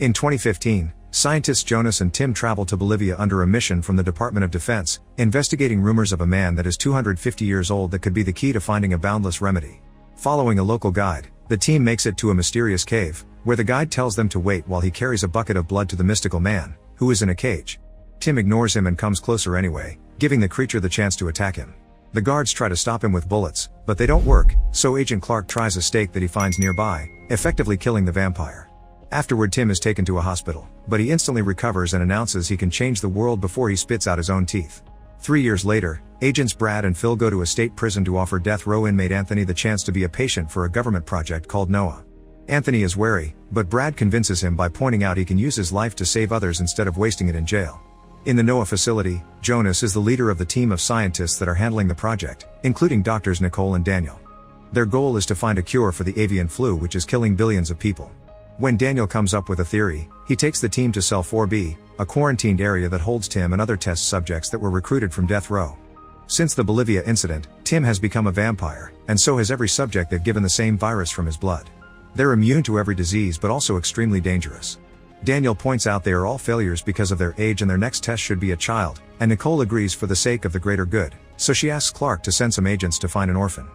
In 2015, scientists Jonas and Tim travel to Bolivia under a mission from the Department of Defense, investigating rumors of a man that is 250 years old that could be the key to finding a boundless remedy. Following a local guide, the team makes it to a mysterious cave, where the guide tells them to wait while he carries a bucket of blood to the mystical man, who is in a cage. Tim ignores him and comes closer anyway, giving the creature the chance to attack him. The guards try to stop him with bullets, but they don't work, so Agent Clark tries a stake that he finds nearby, effectively killing the vampire. Afterward, Tim is taken to a hospital, but he instantly recovers and announces he can change the world before he spits out his own teeth. 3 years later, agents Brad and Phil go to a state prison to offer death row inmate Anthony the chance to be a patient for a government project called Noah. Anthony is wary, but Brad convinces him by pointing out he can use his life to save others instead of wasting it in jail. In the Noah facility, Jonas is the leader of the team of scientists that are handling the project, including doctors Nicole and Daniel. Their goal is to find a cure for the avian flu, which is killing billions of people. When Daniel comes up with a theory, he takes the team to Cell 4B, a quarantined area that holds Tim and other test subjects that were recruited from death row. Since the Bolivia incident, Tim has become a vampire, and so has every subject they've given the same virus from his blood. They're immune to every disease but also extremely dangerous. Daniel points out they are all failures because of their age and their next test should be a child, and Nicole agrees for the sake of the greater good, so she asks Clark to send some agents to find an orphan.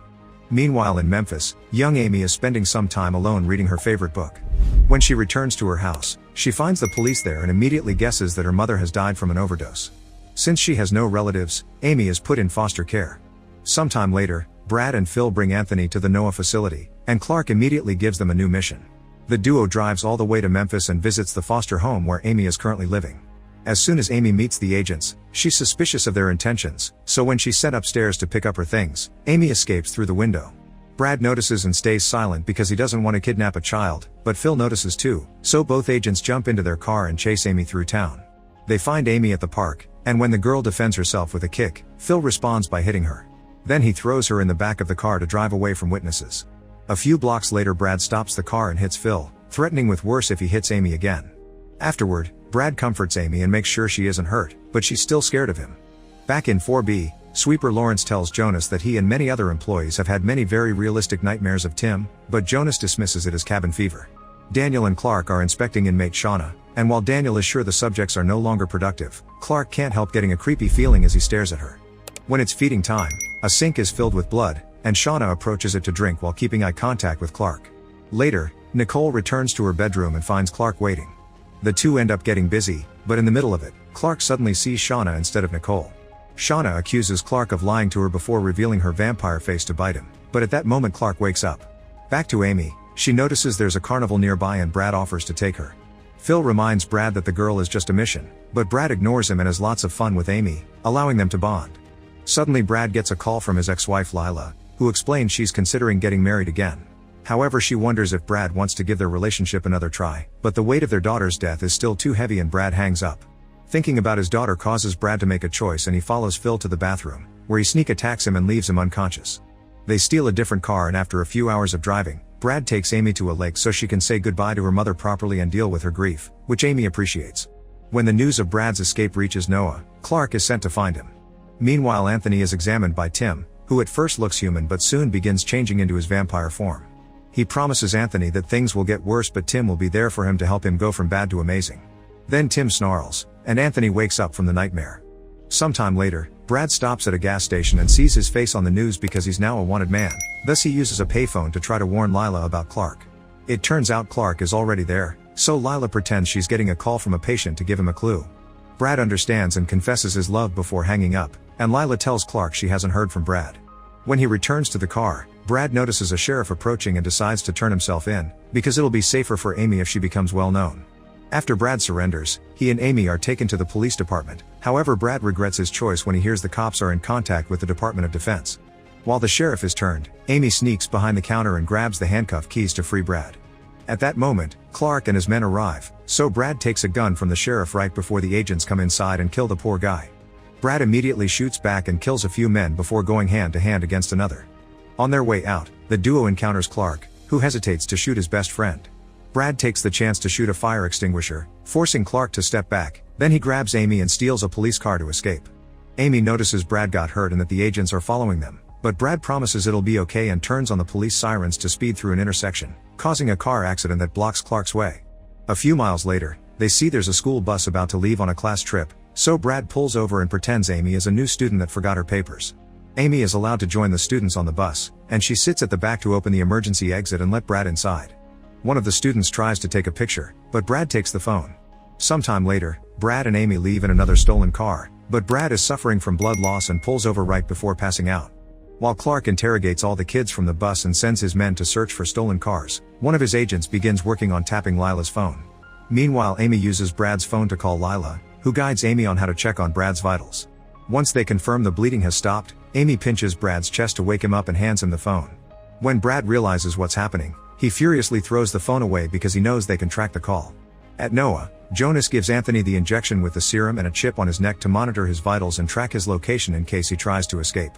Meanwhile in Memphis, young Amy is spending some time alone reading her favorite book. When she returns to her house, she finds the police there and immediately guesses that her mother has died from an overdose. Since she has no relatives, Amy is put in foster care. Sometime later, Brad and Phil bring Anthony to the Noah facility, and Clark immediately gives them a new mission. The duo drives all the way to Memphis and visits the foster home where Amy is currently living. As soon as Amy meets the agents, she's suspicious of their intentions, so when she's sent upstairs to pick up her things, Amy escapes through the window. Brad notices and stays silent because he doesn't want to kidnap a child, but Phil notices too, so both agents jump into their car and chase Amy through town. They find Amy at the park, and when the girl defends herself with a kick, Phil responds by hitting her. Then he throws her in the back of the car to drive away from witnesses. A few blocks later, Brad stops the car and hits Phil, threatening with worse if he hits Amy again. Afterward, Brad comforts Amy and makes sure she isn't hurt, but she's still scared of him. Back in 4B, Sweeper Lawrence tells Jonas that he and many other employees have had many very realistic nightmares of Tim, but Jonas dismisses it as cabin fever. Daniel and Clark are inspecting inmate Shauna, and while Daniel is sure the subjects are no longer productive, Clark can't help getting a creepy feeling as he stares at her. When it's feeding time, a sink is filled with blood, and Shauna approaches it to drink while keeping eye contact with Clark. Later, Nicole returns to her bedroom and finds Clark waiting. The two end up getting busy, but in the middle of it, Clark suddenly sees Shauna instead of Nicole. Shauna accuses Clark of lying to her before revealing her vampire face to bite him, but at that moment Clark wakes up. Back to Amy, she notices there's a carnival nearby and Brad offers to take her. Phil reminds Brad that the girl is just a mission, but Brad ignores him and has lots of fun with Amy, allowing them to bond. Suddenly Brad gets a call from his ex-wife Lila, who explains she's considering getting married again. However, she wonders if Brad wants to give their relationship another try, but the weight of their daughter's death is still too heavy and Brad hangs up. Thinking about his daughter causes Brad to make a choice and he follows Phil to the bathroom, where he sneak attacks him and leaves him unconscious. They steal a different car and after a few hours of driving, Brad takes Amy to a lake so she can say goodbye to her mother properly and deal with her grief, which Amy appreciates. When the news of Brad's escape reaches Noah, Clark is sent to find him. Meanwhile, Anthony is examined by Tim, who at first looks human but soon begins changing into his vampire form. He promises Anthony that things will get worse but Tim will be there for him to help him go from bad to amazing. Then Tim snarls, and Anthony wakes up from the nightmare. Sometime later, Brad stops at a gas station and sees his face on the news because he's now a wanted man, thus he uses a payphone to try to warn Lila about Clark. It turns out Clark is already there, so Lila pretends she's getting a call from a patient to give him a clue. Brad understands and confesses his love before hanging up, and Lila tells Clark she hasn't heard from Brad. When he returns to the car, Brad notices a sheriff approaching and decides to turn himself in, because it'll be safer for Amy if she becomes well known. After Brad surrenders, he and Amy are taken to the police department, however Brad regrets his choice when he hears the cops are in contact with the Department of Defense. While the sheriff is turned, Amy sneaks behind the counter and grabs the handcuff keys to free Brad. At that moment, Clark and his men arrive, so Brad takes a gun from the sheriff right before the agents come inside and kill the poor guy. Brad immediately shoots back and kills a few men before going hand to hand against another. On their way out, the duo encounters Clark, who hesitates to shoot his best friend. Brad takes the chance to shoot a fire extinguisher, forcing Clark to step back, then he grabs Amy and steals a police car to escape. Amy notices Brad got hurt and that the agents are following them, but Brad promises it'll be okay and turns on the police sirens to speed through an intersection, causing a car accident that blocks Clark's way. A few miles later, they see there's a school bus about to leave on a class trip, so Brad pulls over and pretends Amy is a new student that forgot her papers. Amy is allowed to join the students on the bus, and she sits at the back to open the emergency exit and let Brad inside. One of the students tries to take a picture, but Brad takes the phone. Sometime later, Brad and Amy leave in another stolen car, but Brad is suffering from blood loss and pulls over right before passing out. While Clark interrogates all the kids from the bus and sends his men to search for stolen cars, one of his agents begins working on tapping Lila's phone. Meanwhile, Amy uses Brad's phone to call Lila, who guides Amy on how to check on Brad's vitals. Once they confirm the bleeding has stopped, Amy pinches Brad's chest to wake him up and hands him the phone. When Brad realizes what's happening, he furiously throws the phone away because he knows they can track the call. At Noah, Jonas gives Anthony the injection with the serum and a chip on his neck to monitor his vitals and track his location in case he tries to escape.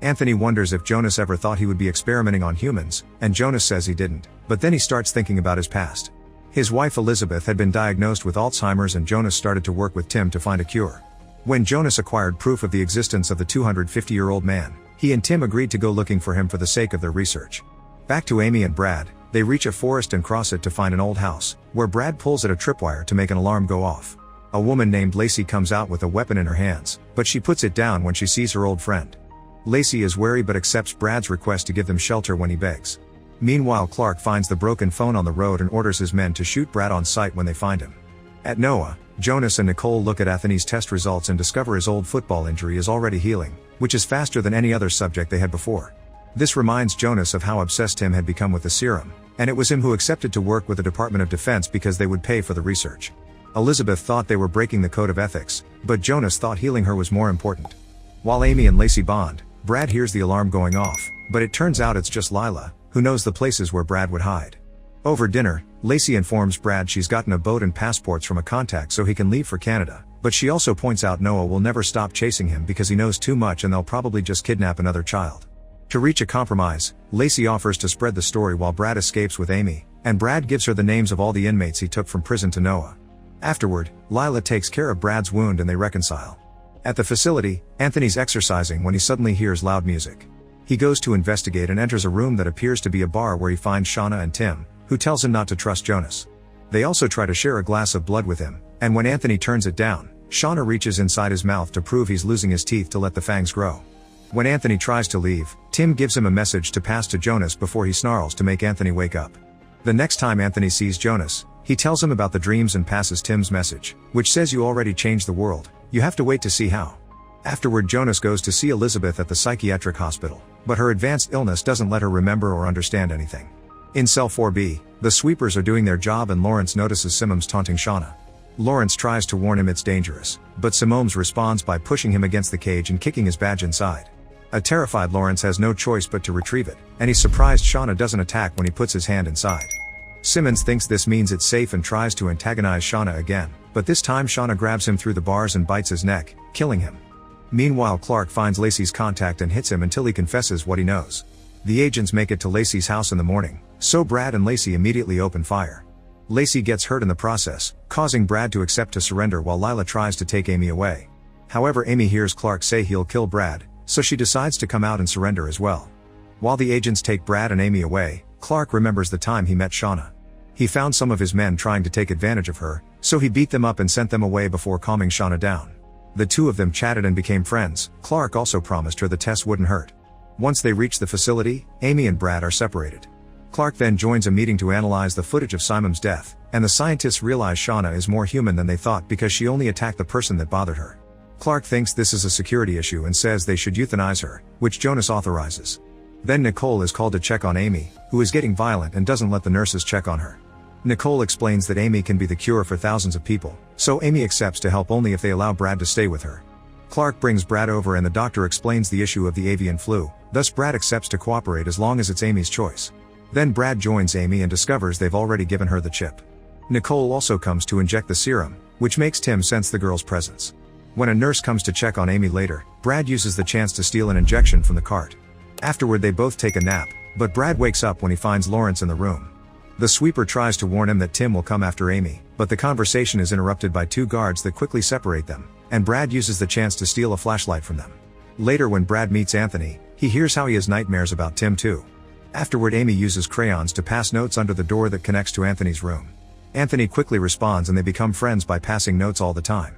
Anthony wonders if Jonas ever thought he would be experimenting on humans, and Jonas says he didn't, but then he starts thinking about his past. His wife Elizabeth had been diagnosed with Alzheimer's and Jonas started to work with Tim to find a cure. When Jonas acquired proof of the existence of the 250-year-old man, he and Tim agreed to go looking for him for the sake of their research. Back to Amy and Brad, they reach a forest and cross it to find an old house, where Brad pulls at a tripwire to make an alarm go off. A woman named Lacey comes out with a weapon in her hands, but she puts it down when she sees her old friend. Lacey is wary but accepts Brad's request to give them shelter when he begs. Meanwhile, Clark finds the broken phone on the road and orders his men to shoot Brad on sight when they find him. At Noah, Jonas and Nicole look at Anthony's test results and discover his old football injury is already healing, which is faster than any other subject they had before. This reminds Jonas of how obsessed Tim had become with the serum, and it was him who accepted to work with the Department of Defense because they would pay for the research. Elizabeth thought they were breaking the code of ethics, but Jonas thought healing her was more important. While Amy and Lacey bond, Brad hears the alarm going off, but it turns out it's just Lila, who knows the places where Brad would hide. Over dinner, Lacey informs Brad she's gotten a boat and passports from a contact so he can leave for Canada, but she also points out Noah will never stop chasing him because he knows too much and they'll probably just kidnap another child. To reach a compromise, Lacey offers to spread the story while Brad escapes with Amy, and Brad gives her the names of all the inmates he took from prison to Noah. Afterward, Lila takes care of Brad's wound and they reconcile. At the facility, Anthony's exercising when he suddenly hears loud music. He goes to investigate and enters a room that appears to be a bar where he finds Shauna and Tim, who tells him not to trust Jonas. They also try to share a glass of blood with him, and when Anthony turns it down, Shauna reaches inside his mouth to prove he's losing his teeth to let the fangs grow. When Anthony tries to leave, Tim gives him a message to pass to Jonas before he snarls to make Anthony wake up. The next time Anthony sees Jonas, he tells him about the dreams and passes Tim's message, which says you already changed the world, you have to wait to see how. Afterward, Jonas goes to see Elizabeth at the psychiatric hospital, but her advanced illness doesn't let her remember or understand anything. In cell 4B, the sweepers are doing their job and Lawrence notices Simons taunting Shauna. Lawrence tries to warn him it's dangerous, but Simons responds by pushing him against the cage and kicking his badge inside. A terrified Lawrence has no choice but to retrieve it, and he's surprised Shauna doesn't attack when he puts his hand inside. Simmons thinks this means it's safe and tries to antagonize Shauna again, but this time Shauna grabs him through the bars and bites his neck, killing him. Meanwhile, Clark finds Lacey's contact and hits him until he confesses what he knows. The agents make it to Lacey's house in the morning, so Brad and Lacey immediately open fire. Lacey gets hurt in the process, causing Brad to accept to surrender while Lila tries to take Amy away. However, Amy hears Clark say he'll kill Brad, so she decides to come out and surrender as well. While the agents take Brad and Amy away, Clark remembers the time he met Shauna. He found some of his men trying to take advantage of her, so he beat them up and sent them away before calming Shauna down. The two of them chatted and became friends. Clark also promised her the test wouldn't hurt. Once they reach the facility, Amy and Brad are separated. Clark then joins a meeting to analyze the footage of Simon's death, and the scientists realize Shauna is more human than they thought because she only attacked the person that bothered her. Clark thinks this is a security issue and says they should euthanize her, which Jonas authorizes. Then Nicole is called to check on Amy, who is getting violent and doesn't let the nurses check on her. Nicole explains that Amy can be the cure for thousands of people, so Amy accepts to help only if they allow Brad to stay with her. Clark brings Brad over and the doctor explains the issue of the avian flu, thus Brad accepts to cooperate as long as it's Amy's choice. Then Brad joins Amy and discovers they've already given her the chip. Nicole also comes to inject the serum, which makes Tim sense the girl's presence. When a nurse comes to check on Amy later, Brad uses the chance to steal an injection from the cart. Afterward they both take a nap, but Brad wakes up when he finds Lawrence in the room. The sweeper tries to warn him that Tim will come after Amy, but the conversation is interrupted by two guards that quickly separate them, and Brad uses the chance to steal a flashlight from them. Later when Brad meets Anthony, he hears how he has nightmares about Tim too. Afterward Amy uses crayons to pass notes under the door that connects to Anthony's room. Anthony quickly responds and they become friends by passing notes all the time.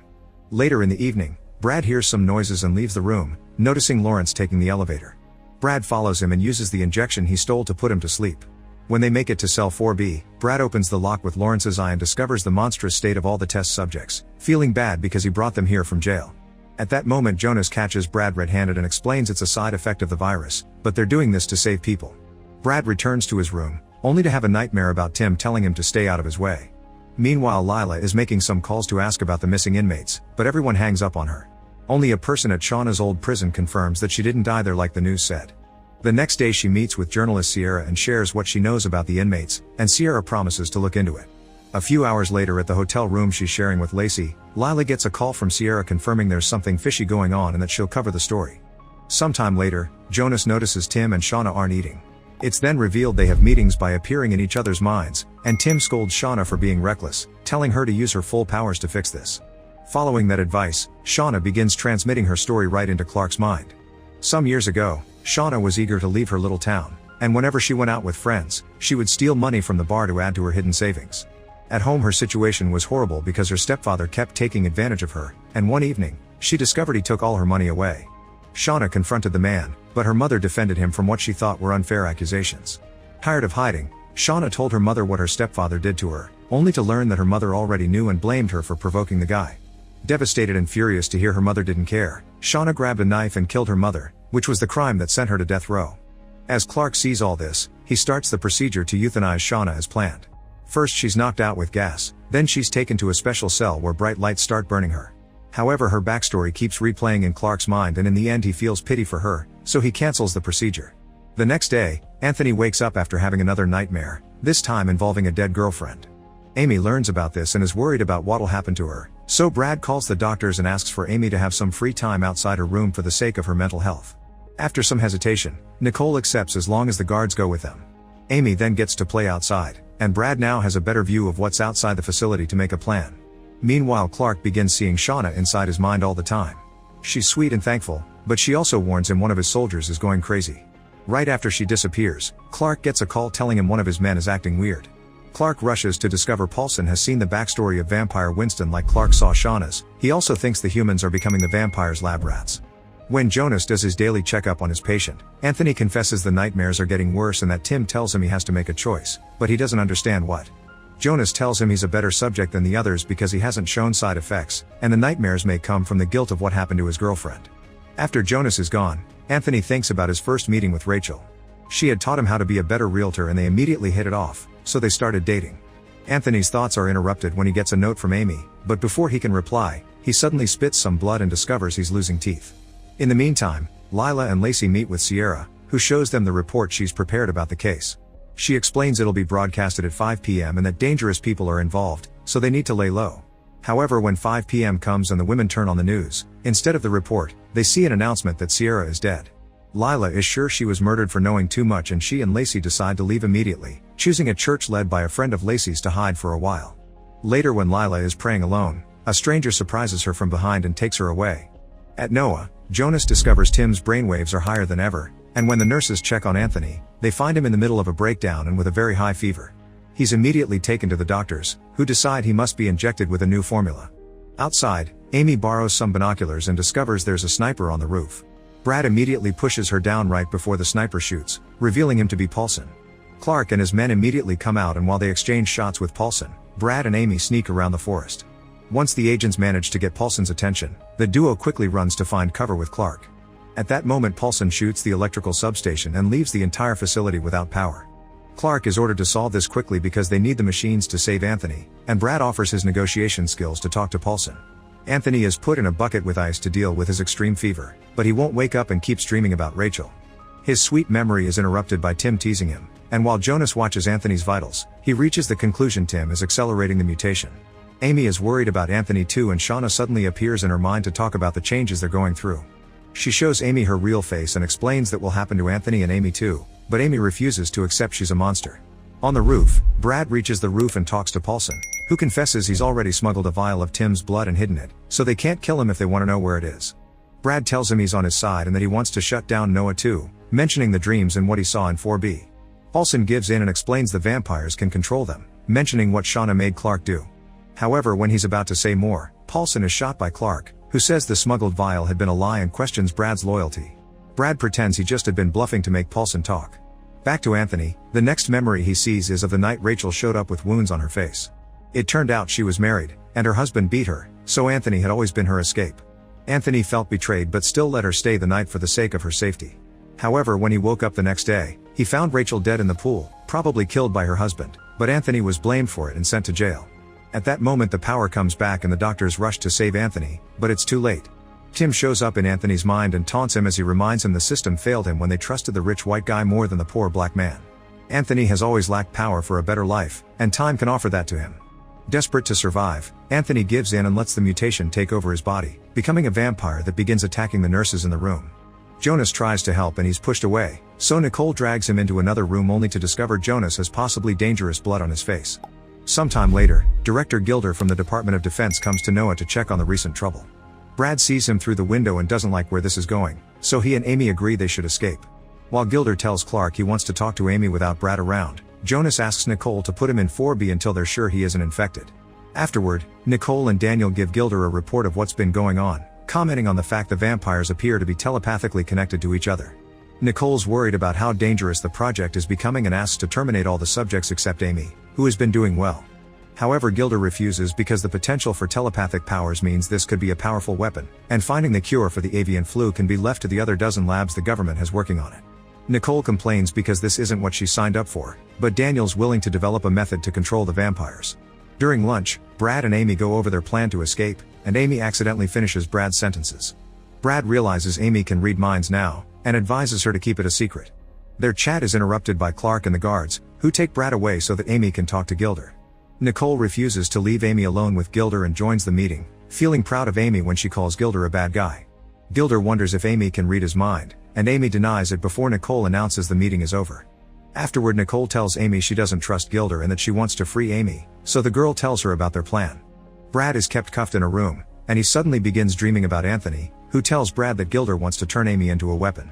Later in the evening, Brad hears some noises and leaves the room, noticing Lawrence taking the elevator. Brad follows him and uses the injection he stole to put him to sleep. When they make it to cell 4B, Brad opens the lock with Lawrence's eye and discovers the monstrous state of all the test subjects, feeling bad because he brought them here from jail. At that moment Jonas catches Brad red-handed and explains it's a side effect of the virus, but they're doing this to save people. Brad returns to his room, only to have a nightmare about Tim telling him to stay out of his way. Meanwhile Lila is making some calls to ask about the missing inmates, but everyone hangs up on her. Only a person at Shauna's old prison confirms that she didn't die there like the news said. The next day she meets with journalist Sierra and shares what she knows about the inmates, and Sierra promises to look into it. A few hours later at the hotel room she's sharing with Lacey, Lila gets a call from Sierra confirming there's something fishy going on and that she'll cover the story. Sometime later, Jonas notices Tim and Shauna aren't eating. It's then revealed they have meetings by appearing in each other's minds, and Tim scolds Shauna for being reckless, telling her to use her full powers to fix this. Following that advice, Shauna begins transmitting her story right into Clark's mind. Some years ago, Shauna was eager to leave her little town, and whenever she went out with friends, she would steal money from the bar to add to her hidden savings. At home her situation was horrible because her stepfather kept taking advantage of her, and one evening, she discovered he took all her money away. Shauna confronted the man, but her mother defended him from what she thought were unfair accusations. Tired of hiding, Shauna told her mother what her stepfather did to her, only to learn that her mother already knew and blamed her for provoking the guy. Devastated and furious to hear her mother didn't care, Shauna grabbed a knife and killed her mother, which was the crime that sent her to death row. As Clark sees all this, he starts the procedure to euthanize Shauna as planned. First she's knocked out with gas, then she's taken to a special cell where bright lights start burning her. However, her backstory keeps replaying in Clark's mind and in the end he feels pity for her, so he cancels the procedure. The next day, Anthony wakes up after having another nightmare, this time involving a dead girlfriend. Amy learns about this and is worried about what'll happen to her, so Brad calls the doctors and asks for Amy to have some free time outside her room for the sake of her mental health. After some hesitation, Nicole accepts as long as the guards go with them. Amy then gets to play outside, and Brad now has a better view of what's outside the facility to make a plan. Meanwhile Clark begins seeing Shauna inside his mind all the time. She's sweet and thankful, but she also warns him one of his soldiers is going crazy. Right after she disappears, Clark gets a call telling him one of his men is acting weird. Clark rushes to discover Paulson has seen the backstory of vampire Winston like Clark saw Shauna's. He also thinks the humans are becoming the vampire's lab rats. When Jonas does his daily checkup on his patient, Anthony confesses the nightmares are getting worse and that Tim tells him he has to make a choice, but he doesn't understand what. Jonas tells him he's a better subject than the others because he hasn't shown side effects, and the nightmares may come from the guilt of what happened to his girlfriend. After Jonas is gone, Anthony thinks about his first meeting with Rachel. She had taught him how to be a better realtor and they immediately hit it off, so they started dating. Anthony's thoughts are interrupted when he gets a note from Amy, but before he can reply, he suddenly spits some blood and discovers he's losing teeth. In the meantime, Lila and Lacey meet with Sierra, who shows them the report she's prepared about the case. She explains it'll be broadcasted at 5 p.m. and that dangerous people are involved, so they need to lay low. However, when 5 p.m. comes and the women turn on the news, instead of the report, they see an announcement that Sierra is dead. Lila is sure she was murdered for knowing too much and she and Lacey decide to leave immediately, choosing a church led by a friend of Lacey's to hide for a while. Later when Lila is praying alone, a stranger surprises her from behind and takes her away. At Noah, Jonas discovers Tim's brainwaves are higher than ever, and when the nurses check on Anthony, they find him in the middle of a breakdown and with a very high fever. He's immediately taken to the doctors, who decide he must be injected with a new formula. Outside, Amy borrows some binoculars and discovers there's a sniper on the roof. Brad immediately pushes her down right before the sniper shoots, revealing him to be Paulson. Clark and his men immediately come out and while they exchange shots with Paulson, Brad and Amy sneak around the forest. Once the agents manage to get Paulson's attention, the duo quickly runs to find cover with Clark. At that moment Paulson shoots the electrical substation and leaves the entire facility without power. Clark is ordered to solve this quickly because they need the machines to save Anthony, and Brad offers his negotiation skills to talk to Paulson. Anthony is put in a bucket with ice to deal with his extreme fever, but he won't wake up and keeps dreaming about Rachel. His sweet memory is interrupted by Tim teasing him, and while Jonas watches Anthony's vitals, he reaches the conclusion Tim is accelerating the mutation. Amy is worried about Anthony too and Shauna suddenly appears in her mind to talk about the changes they're going through. She shows Amy her real face and explains that will happen to Anthony and Amy too, but Amy refuses to accept she's a monster. On the roof, Brad reaches the roof and talks to Paulson, who confesses he's already smuggled a vial of Tim's blood and hidden it, so they can't kill him if they want to know where it is. Brad tells him he's on his side and that he wants to shut down Noah too, mentioning the dreams and what he saw in 4B. Paulson gives in and explains the vampires can control them, mentioning what Shauna made Clark do. However, when he's about to say more, Paulson is shot by Clark, who says the smuggled vial had been a lie and questions Brad's loyalty. Brad pretends he just had been bluffing to make Paulson talk. Back to Anthony, the next memory he sees is of the night Rachel showed up with wounds on her face. It turned out she was married, and her husband beat her, so Anthony had always been her escape. Anthony felt betrayed but still let her stay the night for the sake of her safety. However, when he woke up the next day, he found Rachel dead in the pool, probably killed by her husband, but Anthony was blamed for it and sent to jail. At that moment the power comes back and the doctors rush to save Anthony, but it's too late. Tim shows up in Anthony's mind and taunts him as he reminds him the system failed him when they trusted the rich white guy more than the poor black man. Anthony has always lacked power for a better life, and time can offer that to him. Desperate to survive, Anthony gives in and lets the mutation take over his body, becoming a vampire that begins attacking the nurses in the room. Jonas tries to help and he's pushed away, so Nicole drags him into another room only to discover Jonas has possibly dangerous blood on his face. Sometime later, Director Gilder from the Department of Defense comes to Noah to check on the recent trouble. Brad sees him through the window and doesn't like where this is going, so he and Amy agree they should escape. While Gilder tells Clark he wants to talk to Amy without Brad around, Jonas asks Nicole to put him in 4B until they're sure he isn't infected. Afterward, Nicole and Daniel give Gilder a report of what's been going on, commenting on the fact the vampires appear to be telepathically connected to each other. Nicole's worried about how dangerous the project is becoming and asks to terminate all the subjects except Amy, who has been doing well. However, Gilder refuses because the potential for telepathic powers means this could be a powerful weapon, and finding the cure for the avian flu can be left to the other dozen labs the government has working on it. Nicole complains because this isn't what she signed up for, but Daniel's willing to develop a method to control the vampires. During lunch, Brad and Amy go over their plan to escape, and Amy accidentally finishes Brad's sentences. Brad realizes Amy can read minds now, and advises her to keep it a secret. Their chat is interrupted by Clark and the guards, who take Brad away so that Amy can talk to Gilder. Nicole refuses to leave Amy alone with Gilder and joins the meeting, feeling proud of Amy when she calls Gilder a bad guy. Gilder wonders if Amy can read his mind, and Amy denies it before Nicole announces the meeting is over. Afterward, Nicole tells Amy she doesn't trust Gilder and that she wants to free Amy, so the girl tells her about their plan. Brad is kept cuffed in a room, and he suddenly begins dreaming about Anthony, who tells Brad that Gilder wants to turn Amy into a weapon.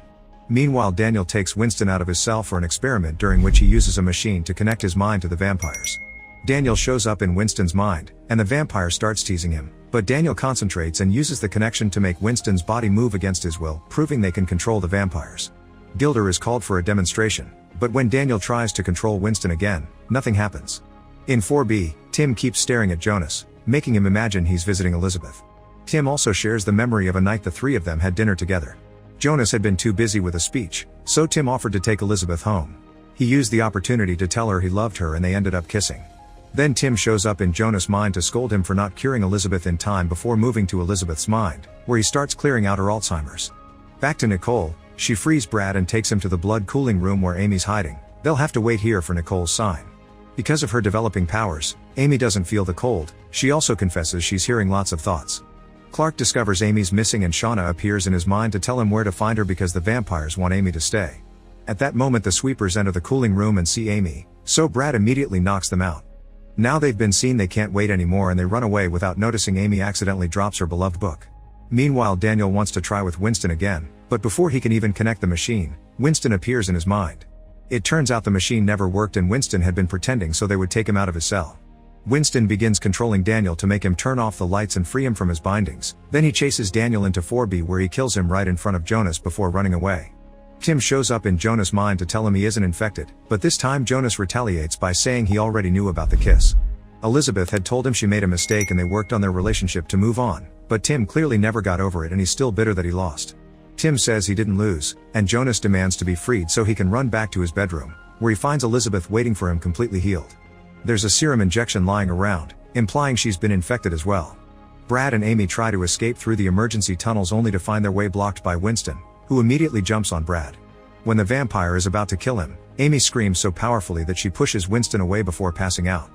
Meanwhile, Daniel takes Winston out of his cell for an experiment during which he uses a machine to connect his mind to the vampires. Daniel shows up in Winston's mind, and the vampire starts teasing him, but Daniel concentrates and uses the connection to make Winston's body move against his will, proving they can control the vampires. Gilder is called for a demonstration, but when Daniel tries to control Winston again, nothing happens. In 4B, Tim keeps staring at Jonas, making him imagine he's visiting Elizabeth. Tim also shares the memory of a night the three of them had dinner together. Jonas had been too busy with a speech, so Tim offered to take Elizabeth home. He used the opportunity to tell her he loved her and they ended up kissing. Then Tim shows up in Jonas' mind to scold him for not curing Elizabeth in time before moving to Elizabeth's mind, where he starts clearing out her Alzheimer's. Back to Nicole, she frees Brad and takes him to the blood cooling room where Amy's hiding. They'll have to wait here for Nicole's sign. Because of her developing powers, Amy doesn't feel the cold. She also confesses she's hearing lots of thoughts. Clark discovers Amy's missing and Shauna appears in his mind to tell him where to find her because the vampires want Amy to stay. At that moment the sweepers enter the cooling room and see Amy, so Brad immediately knocks them out. Now they've been seen, they can't wait anymore and they run away without noticing Amy accidentally drops her beloved book. Meanwhile, Daniel wants to try with Winston again, but before he can even connect the machine, Winston appears in his mind. It turns out the machine never worked and Winston had been pretending so they would take him out of his cell. Winston begins controlling Daniel to make him turn off the lights and free him from his bindings. Then he chases Daniel into 4B where he kills him right in front of Jonas before running away. Tim shows up in Jonas' mind to tell him he isn't infected, but this time Jonas retaliates by saying he already knew about the kiss. Elizabeth had told him she made a mistake and they worked on their relationship to move on, but Tim clearly never got over it and he's still bitter that he lost. Tim says he didn't lose, and Jonas demands to be freed so he can run back to his bedroom, where he finds Elizabeth waiting for him completely healed. There's a serum injection lying around, implying she's been infected as well. Brad and Amy try to escape through the emergency tunnels only to find their way blocked by Winston, who immediately jumps on Brad. When the vampire is about to kill him, Amy screams so powerfully that she pushes Winston away before passing out.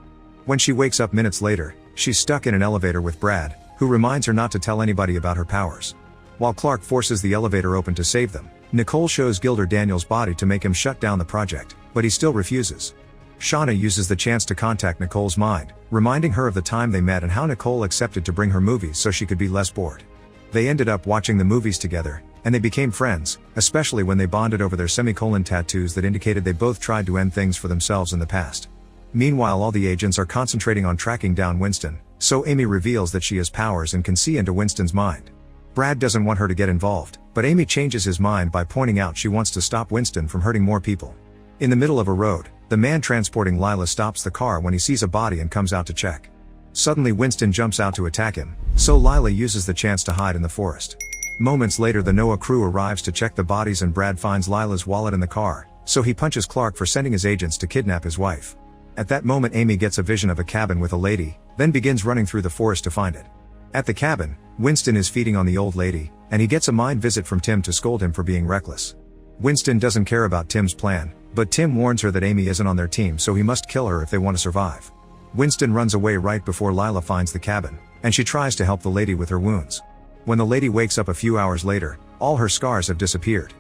When she wakes up minutes later, she's stuck in an elevator with Brad, who reminds her not to tell anybody about her powers. While Clark forces the elevator open to save them, Nicole shows Gilder Daniel's body to make him shut down the project, but he still refuses. Shauna uses the chance to contact Nicole's mind, reminding her of the time they met and how Nicole accepted to bring her movies so she could be less bored. They ended up watching the movies together, and they became friends, especially when they bonded over their semicolon tattoos that indicated they both tried to end things for themselves in the past. Meanwhile, all the agents are concentrating on tracking down Winston, so Amy reveals that she has powers and can see into Winston's mind. Brad doesn't want her to get involved, but Amy changes his mind by pointing out she wants to stop Winston from hurting more people. In the middle of a road, the man transporting Lila stops the car when he sees a body and comes out to check. Suddenly Winston jumps out to attack him, so Lila uses the chance to hide in the forest. Moments later, the NOAA crew arrives to check the bodies and Brad finds Lila's wallet in the car, so he punches Clark for sending his agents to kidnap his wife. At that moment, Amy gets a vision of a cabin with a lady, then begins running through the forest to find it. At the cabin, Winston is feeding on the old lady, and he gets a mind visit from Tim to scold him for being reckless. Winston doesn't care about Tim's plan, but Tim warns her that Amy isn't on their team, so he must kill her if they want to survive. Winston runs away right before Lila finds the cabin, and she tries to help the lady with her wounds. When the lady wakes up a few hours later, all her scars have disappeared.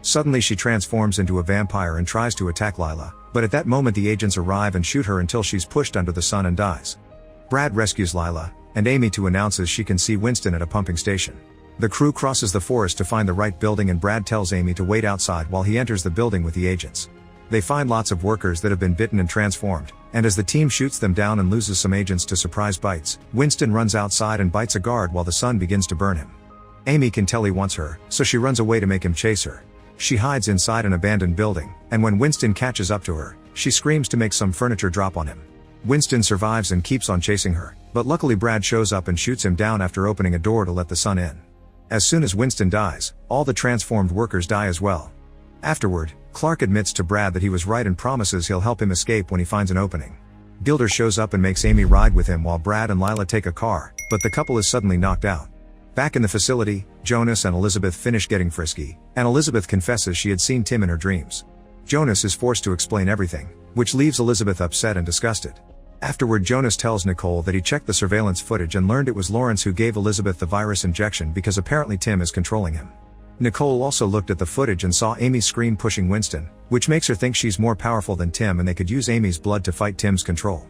Suddenly she transforms into a vampire and tries to attack Lila, but at that moment the agents arrive and shoot her until she's pushed under the sun and dies. Brad rescues Lila, and Amy too announces she can see Winston at a pumping station. The crew crosses the forest to find the right building and Brad tells Amy to wait outside while he enters the building with the agents. They find lots of workers that have been bitten and transformed, and as the team shoots them down and loses some agents to surprise bites, Winston runs outside and bites a guard while the sun begins to burn him. Amy can tell he wants her, so she runs away to make him chase her. She hides inside an abandoned building, and when Winston catches up to her, she screams to make some furniture drop on him. Winston survives and keeps on chasing her, but luckily Brad shows up and shoots him down after opening a door to let the sun in. As soon as Winston dies, all the transformed workers die as well. Afterward, Clark admits to Brad that he was right and promises he'll help him escape when he finds an opening. Gilder shows up and makes Amy ride with him while Brad and Lila take a car, but the couple is suddenly knocked out. Back in the facility, Jonas and Elizabeth finish getting frisky, and Elizabeth confesses she had seen Tim in her dreams. Jonas is forced to explain everything, which leaves Elizabeth upset and disgusted. Afterward, Jonas tells Nicole that he checked the surveillance footage and learned it was Lawrence who gave Elizabeth the virus injection because apparently Tim is controlling him. Nicole also looked at the footage and saw Amy scream pushing Winston, which makes her think she's more powerful than Tim and they could use Amy's blood to fight Tim's control.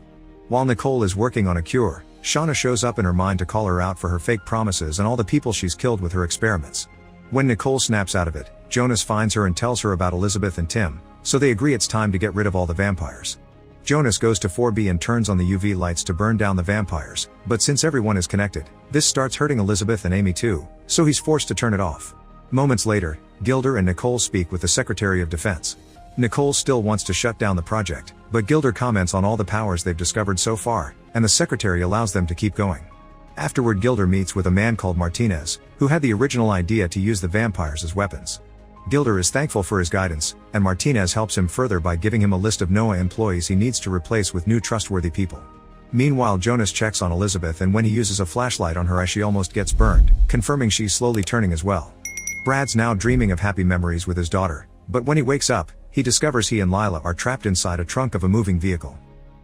While Nicole is working on a cure, Shauna shows up in her mind to call her out for her fake promises and all the people she's killed with her experiments. When Nicole snaps out of it, Jonas finds her and tells her about Elizabeth and Tim, so they agree it's time to get rid of all the vampires. Jonas goes to 4B and turns on the UV lights to burn down the vampires, but since everyone is connected, this starts hurting Elizabeth and Amy too, so he's forced to turn it off. Moments later, Gilder and Nicole speak with the Secretary of Defense. Nicole still wants to shut down the project, but Gilder comments on all the powers they've discovered so far, and the Secretary allows them to keep going. Afterward, Gilder meets with a man called Martinez, who had the original idea to use the vampires as weapons. Gilder is thankful for his guidance, and Martinez helps him further by giving him a list of NOAA employees he needs to replace with new trustworthy people. Meanwhile, Jonas checks on Elizabeth, and when he uses a flashlight on her she almost gets burned, confirming she's slowly turning as well. Brad's now dreaming of happy memories with his daughter, but when he wakes up, he discovers he and Lila are trapped inside a trunk of a moving vehicle.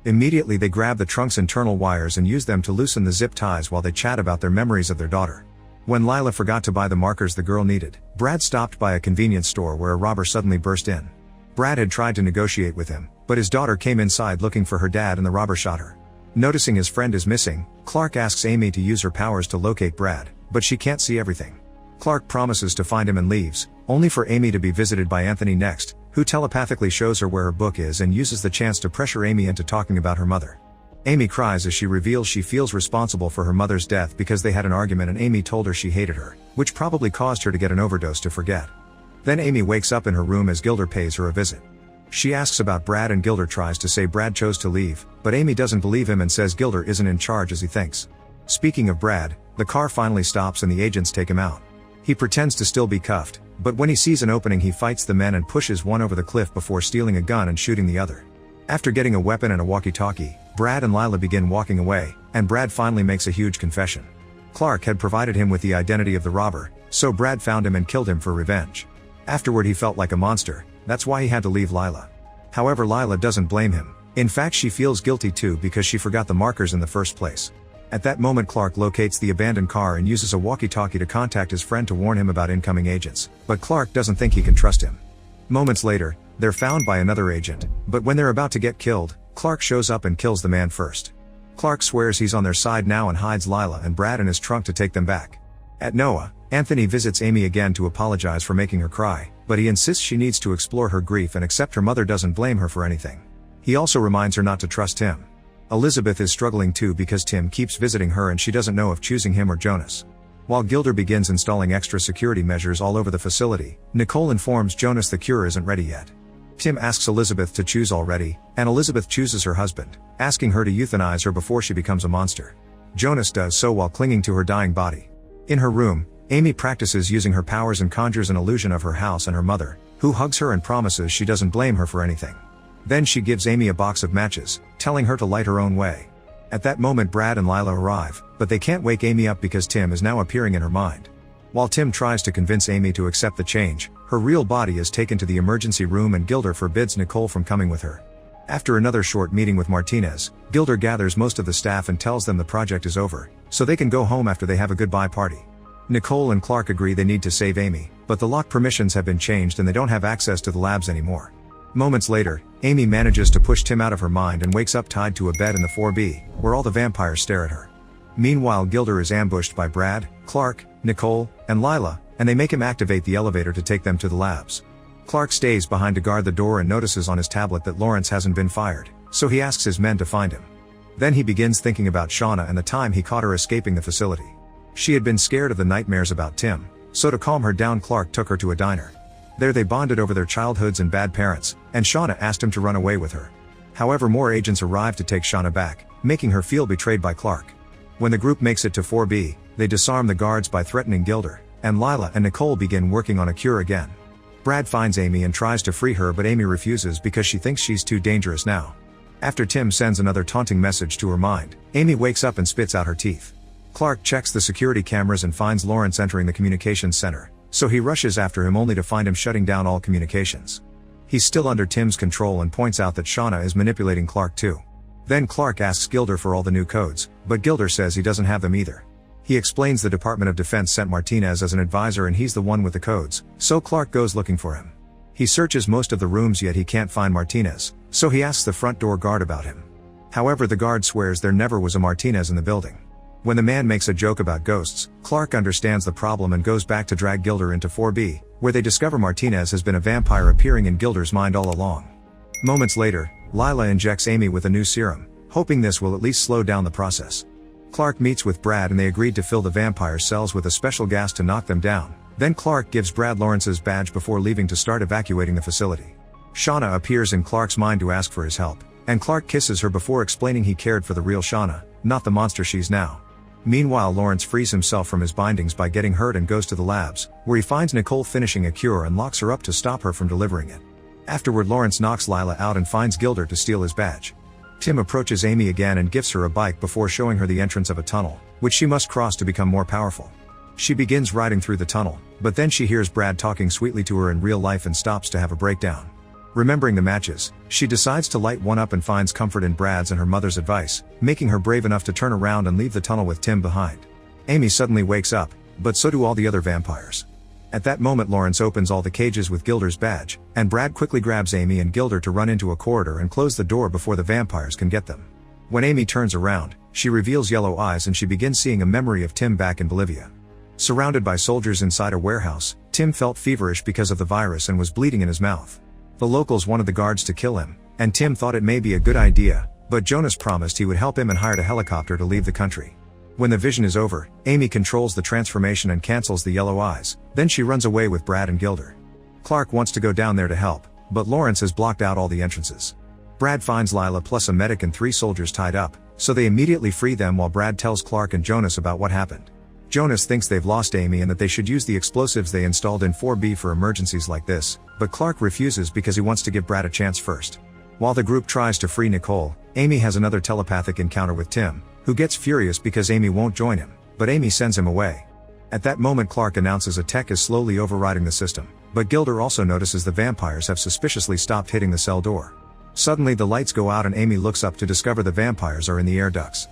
Immediately they grab the trunk's internal wires and use them to loosen the zip ties while they chat about their memories of their daughter. When Lila forgot to buy the markers the girl needed, Brad stopped by a convenience store where a robber suddenly burst in. Brad had tried to negotiate with him, but his daughter came inside looking for her dad and the robber shot her. Noticing his friend is missing, Clark asks Amy to use her powers to locate Brad, but she can't see everything. Clark promises to find him and leaves, only for Amy to be visited by Anthony next, who telepathically shows her where her book is and uses the chance to pressure Amy into talking about her mother. Amy cries as she reveals she feels responsible for her mother's death because they had an argument and Amy told her she hated her, which probably caused her to get an overdose to forget. Then Amy wakes up in her room as Gilder pays her a visit. She asks about Brad and Gilder tries to say Brad chose to leave, but Amy doesn't believe him and says Gilder isn't in charge as he thinks. Speaking of Brad, the car finally stops and the agents take him out. He pretends to still be cuffed, but when he sees an opening he fights the men and pushes one over the cliff before stealing a gun and shooting the other. After getting a weapon and a walkie-talkie, Brad and Lila begin walking away, and Brad finally makes a huge confession. Clark had provided him with the identity of the robber, so Brad found him and killed him for revenge. Afterward he felt like a monster, that's why he had to leave Lila. However, Lila doesn't blame him. In fact, she feels guilty too because she forgot the markers in the first place. At that moment, Clark locates the abandoned car and uses a walkie-talkie to contact his friend to warn him about incoming agents, but Clark doesn't think he can trust him. Moments later, they're found by another agent, but when they're about to get killed, Clark shows up and kills the man first. Clark swears he's on their side now and hides Lila and Brad in his trunk to take them back. At NOAA, Anthony visits Amy again to apologize for making her cry, but he insists she needs to explore her grief and accept her mother doesn't blame her for anything. He also reminds her not to trust Tim. Elizabeth is struggling too because Tim keeps visiting her and she doesn't know if choosing him or Jonas. While Gilder begins installing extra security measures all over the facility, Nicole informs Jonas the cure isn't ready yet. Tim asks Elizabeth to choose already, and Elizabeth chooses her husband, asking her to euthanize her before she becomes a monster. Jonas does so while clinging to her dying body. In her room, Amy practices using her powers and conjures an illusion of her house and her mother, who hugs her and promises she doesn't blame her for anything. Then she gives Amy a box of matches, telling her to light her own way. At that moment Brad and Lila arrive, but they can't wake Amy up because Tim is now appearing in her mind. While Tim tries to convince Amy to accept the change, her real body is taken to the emergency room and Gilder forbids Nicole from coming with her. After another short meeting with Martinez, Gilder gathers most of the staff and tells them the project is over, so they can go home after they have a goodbye party. Nicole and Clark agree they need to save Amy, but the lock permissions have been changed and they don't have access to the labs anymore. Moments later, Amy manages to push Tim out of her mind and wakes up tied to a bed in the 4B, where all the vampires stare at her. Meanwhile Gilder is ambushed by Brad, Clark, Nicole, and Lila, and they make him activate the elevator to take them to the labs. Clark stays behind to guard the door and notices on his tablet that Lawrence hasn't been fired, so he asks his men to find him. Then he begins thinking about Shauna and the time he caught her escaping the facility. She had been scared of the nightmares about Tim, so to calm her down Clark took her to a diner. There they bonded over their childhoods and bad parents, and Shauna asked him to run away with her. However, more agents arrive to take Shauna back, making her feel betrayed by Clark. When the group makes it to 4B, they disarm the guards by threatening Gilder, and Lila and Nicole begin working on a cure again. Brad finds Amy and tries to free her, but Amy refuses because she thinks she's too dangerous now. After Tim sends another taunting message to her mind, Amy wakes up and spits out her teeth. Clark checks the security cameras and finds Lawrence entering the communications center, so he rushes after him only to find him shutting down all communications. He's still under Tim's control and points out that Shauna is manipulating Clark too. Then Clark asks Gilder for all the new codes, but Gilder says he doesn't have them either. He explains the Department of Defense sent Martinez as an advisor and he's the one with the codes, so Clark goes looking for him. He searches most of the rooms yet he can't find Martinez, so he asks the front door guard about him. However, the guard swears there never was a Martinez in the building. When the man makes a joke about ghosts, Clark understands the problem and goes back to drag Gilder into 4B, where they discover Martinez has been a vampire appearing in Gilder's mind all along. Moments later, Lila injects Amy with a new serum, hoping this will at least slow down the process. Clark meets with Brad and they agreed to fill the vampire cells with a special gas to knock them down. Then Clark gives Brad Lawrence's badge before leaving to start evacuating the facility. Shauna appears in Clark's mind to ask for his help, and Clark kisses her before explaining he cared for the real Shauna, not the monster she's now. Meanwhile, Lawrence frees himself from his bindings by getting hurt and goes to the labs, where he finds Nicole finishing a cure and locks her up to stop her from delivering it. Afterward, Lawrence knocks Lila out and finds Gilder to steal his badge. Tim approaches Amy again and gives her a bike before showing her the entrance of a tunnel, which she must cross to become more powerful. She begins riding through the tunnel, but then she hears Brad talking sweetly to her in real life and stops to have a breakdown. Remembering the matches, she decides to light one up and finds comfort in Brad's and her mother's advice, making her brave enough to turn around and leave the tunnel with Tim behind. Amy suddenly wakes up, but so do all the other vampires. At that moment, Lawrence opens all the cages with Gilder's badge, and Brad quickly grabs Amy and Gilder to run into a corridor and close the door before the vampires can get them. When Amy turns around, she reveals yellow eyes and she begins seeing a memory of Tim back in Bolivia. Surrounded by soldiers inside a warehouse, Tim felt feverish because of the virus and was bleeding in his mouth. The locals wanted the guards to kill him, and Tim thought it may be a good idea, but Jonas promised he would help him and hired a helicopter to leave the country. When the vision is over, Amy controls the transformation and cancels the yellow eyes, then she runs away with Brad and Gilder. Clark wants to go down there to help, but Lawrence has blocked out all the entrances. Brad finds Lila plus a medic and 3 soldiers tied up, so they immediately free them while Brad tells Clark and Jonas about what happened. Jonas thinks they've lost Amy and that they should use the explosives they installed in 4B for emergencies like this, but Clark refuses because he wants to give Brad a chance first. While the group tries to free Nicole, Amy has another telepathic encounter with Tim, who gets furious because Amy won't join him, but Amy sends him away. At that moment, Clark announces a tech is slowly overriding the system, but Gilder also notices the vampires have suspiciously stopped hitting the cell door. Suddenly the lights go out and Amy looks up to discover the vampires are in the air ducts.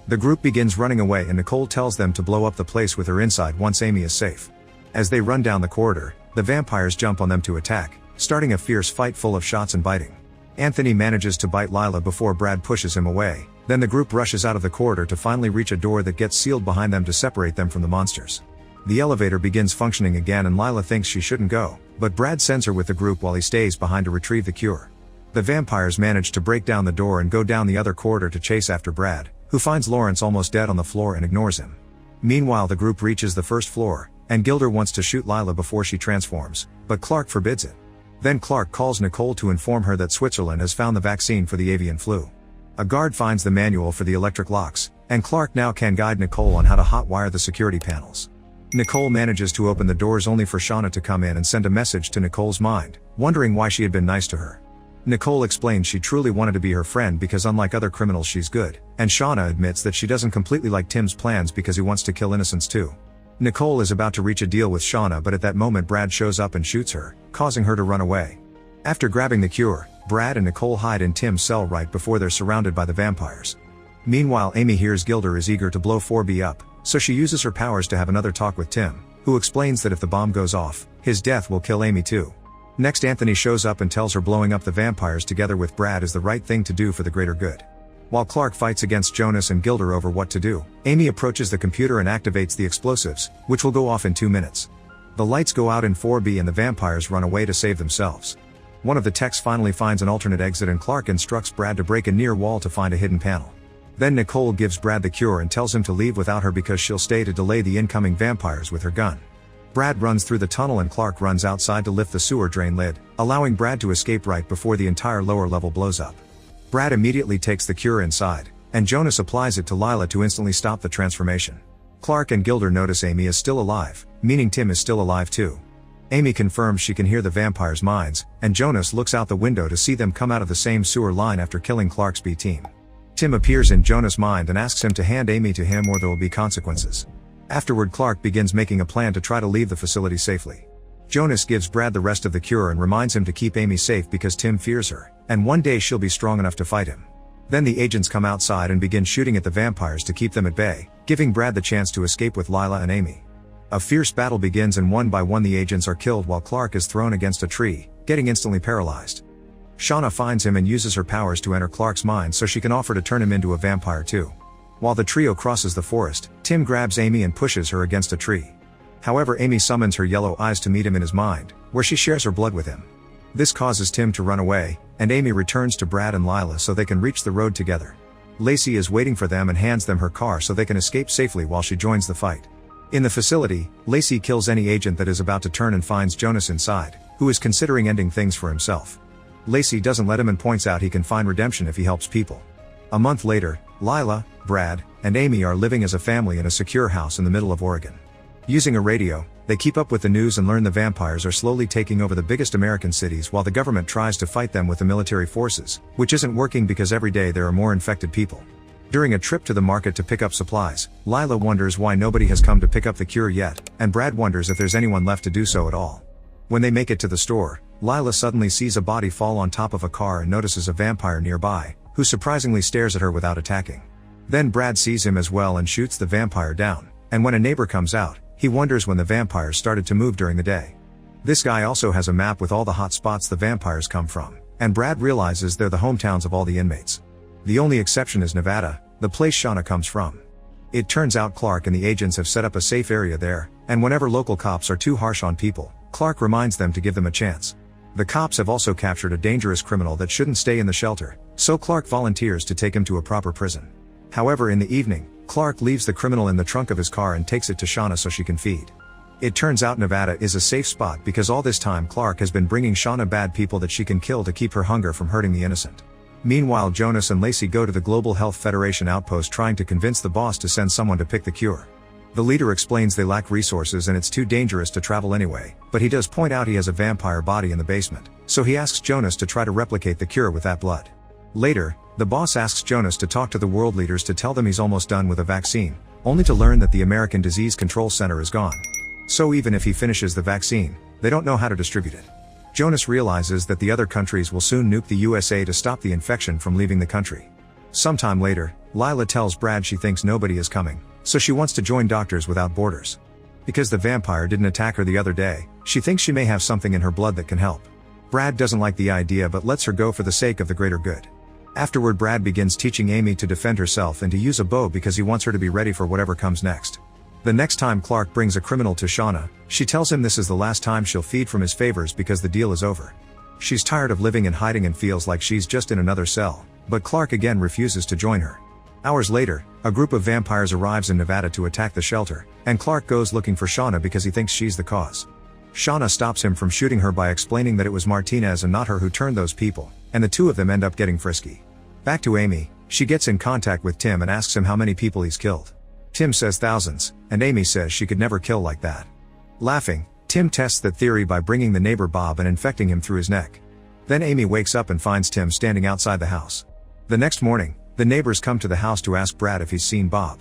The group begins running away and Nicole tells them to blow up the place with her inside once Amy is safe. As they run down the corridor, the vampires jump on them to attack, starting a fierce fight full of shots and biting. Anthony manages to bite Lila before Brad pushes him away, then the group rushes out of the corridor to finally reach a door that gets sealed behind them to separate them from the monsters. The elevator begins functioning again and Lila thinks she shouldn't go, but Brad sends her with the group while he stays behind to retrieve the cure. The vampires manage to break down the door and go down the other corridor to chase after Brad, who finds Lawrence almost dead on the floor and ignores him. Meanwhile, the group reaches the first floor, and Gilder wants to shoot Lila before she transforms, but Clark forbids it. Then Clark calls Nicole to inform her that Switzerland has found the vaccine for the avian flu. A guard finds the manual for the electric locks, and Clark now can guide Nicole on how to hotwire the security panels. Nicole manages to open the doors only for Shauna to come in and send a message to Nicole's mind, wondering why she had been nice to her. Nicole explains she truly wanted to be her friend because unlike other criminals she's good, and Shauna admits that she doesn't completely like Tim's plans because he wants to kill innocents too. Nicole is about to reach a deal with Shauna, but at that moment Brad shows up and shoots her, causing her to run away. After grabbing the cure, Brad and Nicole hide in Tim's cell right before they're surrounded by the vampires. Meanwhile, Amy hears Gilder is eager to blow 4B up, so she uses her powers to have another talk with Tim, who explains that if the bomb goes off, his death will kill Amy too. Next, Anthony shows up and tells her blowing up the vampires together with Brad is the right thing to do for the greater good. While Clark fights against Jonas and Gilder over what to do, Amy approaches the computer and activates the explosives, which will go off in 2 minutes. The lights go out in 4B and the vampires run away to save themselves. One of the techs finally finds an alternate exit and Clark instructs Brad to break a near wall to find a hidden panel. Then Nicole gives Brad the cure and tells him to leave without her because she'll stay to delay the incoming vampires with her gun. Brad runs through the tunnel and Clark runs outside to lift the sewer drain lid, allowing Brad to escape right before the entire lower level blows up. Brad immediately takes the cure inside, and Jonas applies it to Lila to instantly stop the transformation. Clark and Gilder notice Amy is still alive, meaning Tim is still alive too. Amy confirms she can hear the vampires' minds, and Jonas looks out the window to see them come out of the same sewer line after killing Clark's B team. Tim appears in Jonas' mind and asks him to hand Amy to him or there will be consequences. Afterward, Clark begins making a plan to try to leave the facility safely. Jonas gives Brad the rest of the cure and reminds him to keep Amy safe because Tim fears her, and one day she'll be strong enough to fight him. Then the agents come outside and begin shooting at the vampires to keep them at bay, giving Brad the chance to escape with Lila and Amy. A fierce battle begins and one by one the agents are killed while Clark is thrown against a tree, getting instantly paralyzed. Shauna finds him and uses her powers to enter Clark's mind so she can offer to turn him into a vampire too. While the trio crosses the forest, Tim grabs Amy and pushes her against a tree. However, Amy summons her yellow eyes to meet him in his mind, where she shares her blood with him. This causes Tim to run away, and Amy returns to Brad and Lila so they can reach the road together. Lacey is waiting for them and hands them her car so they can escape safely while she joins the fight. In the facility, Lacey kills any agent that is about to turn and finds Jonas inside, who is considering ending things for himself. Lacey doesn't let him and points out he can find redemption if he helps people. A month later, Lila, Brad, and Amy are living as a family in a secure house in the middle of Oregon. Using a radio, they keep up with the news and learn the vampires are slowly taking over the biggest American cities while the government tries to fight them with the military forces, which isn't working because every day there are more infected people. During a trip to the market to pick up supplies, Lila wonders why nobody has come to pick up the cure yet, and Brad wonders if there's anyone left to do so at all. When they make it to the store, Lila suddenly sees a body fall on top of a car and notices a vampire nearby, who surprisingly stares at her without attacking. Then Brad sees him as well and shoots the vampire down, and when a neighbor comes out, he wonders when the vampires started to move during the day. This guy also has a map with all the hot spots the vampires come from, and Brad realizes they're the hometowns of all the inmates. The only exception is Nevada, the place Shauna comes from. It turns out Clark and the agents have set up a safe area there, and whenever local cops are too harsh on people, Clark reminds them to give them a chance. The cops have also captured a dangerous criminal that shouldn't stay in the shelter, so Clark volunteers to take him to a proper prison. However, in the evening, Clark leaves the criminal in the trunk of his car and takes it to Shauna so she can feed. It turns out Nevada is a safe spot because all this time Clark has been bringing Shauna bad people that she can kill to keep her hunger from hurting the innocent. Meanwhile, Jonas and Lacey go to the Global Health Federation outpost trying to convince the boss to send someone to pick the cure. The leader explains they lack resources and it's too dangerous to travel anyway, but he does point out he has a vampire body in the basement, so he asks Jonas to try to replicate the cure with that blood. Later, the boss asks Jonas to talk to the world leaders to tell them he's almost done with a vaccine, only to learn that the American Disease Control Center is gone. So even if he finishes the vaccine, they don't know how to distribute it. Jonas realizes that the other countries will soon nuke the USA to stop the infection from leaving the country. Sometime later, Lila tells Brad she thinks nobody is coming, so she wants to join Doctors Without Borders. Because the vampire didn't attack her the other day, she thinks she may have something in her blood that can help. Brad doesn't like the idea but lets her go for the sake of the greater good. Afterward, Brad begins teaching Amy to defend herself and to use a bow because he wants her to be ready for whatever comes next. The next time Clark brings a criminal to Shauna, she tells him this is the last time she'll feed from his favors because the deal is over. She's tired of living in hiding and feels like she's just in another cell, but Clark again refuses to join her. Hours later, a group of vampires arrives in Nevada to attack the shelter, and Clark goes looking for Shauna because he thinks she's the cause. Shauna stops him from shooting her by explaining that it was Martinez and not her who turned those people, and the two of them end up getting frisky. Back to Amy, she gets in contact with Tim and asks him how many people he's killed. Tim says thousands, and Amy says she could never kill like that. Laughing, Tim tests that theory by bringing the neighbor Bob and infecting him through his neck. Then Amy wakes up and finds Tim standing outside the house. The next morning, the neighbors come to the house to ask Brad if he's seen Bob.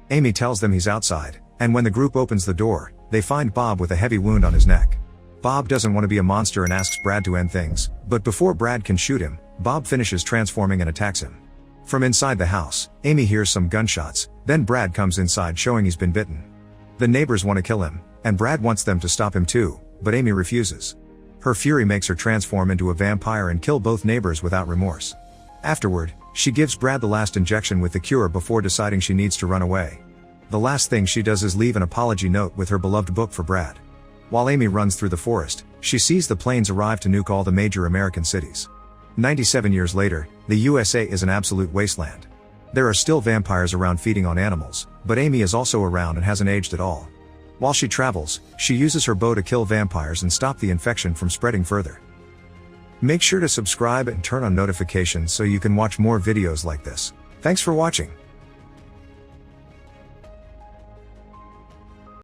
Amy tells them he's outside, and when the group opens the door, they find Bob with a heavy wound on his neck. Bob doesn't want to be a monster and asks Brad to end things, but before Brad can shoot him, Bob finishes transforming and attacks him. From inside the house, Amy hears some gunshots, then Brad comes inside showing he's been bitten. The neighbors want to kill him, and Brad wants them to stop him too, but Amy refuses. Her fury makes her transform into a vampire and kill both neighbors without remorse. Afterward, she gives Brad the last injection with the cure before deciding she needs to run away. The last thing she does is leave an apology note with her beloved book for Brad. While Amy runs through the forest, she sees the planes arrive to nuke all the major American cities. 97 years later, the USA is an absolute wasteland. There are still vampires around feeding on animals, but Amy is also around and hasn't aged at all. While she travels, she uses her bow to kill vampires and stop the infection from spreading further. Make sure to subscribe and turn on notifications so you can watch more videos like this. Thanks for watching.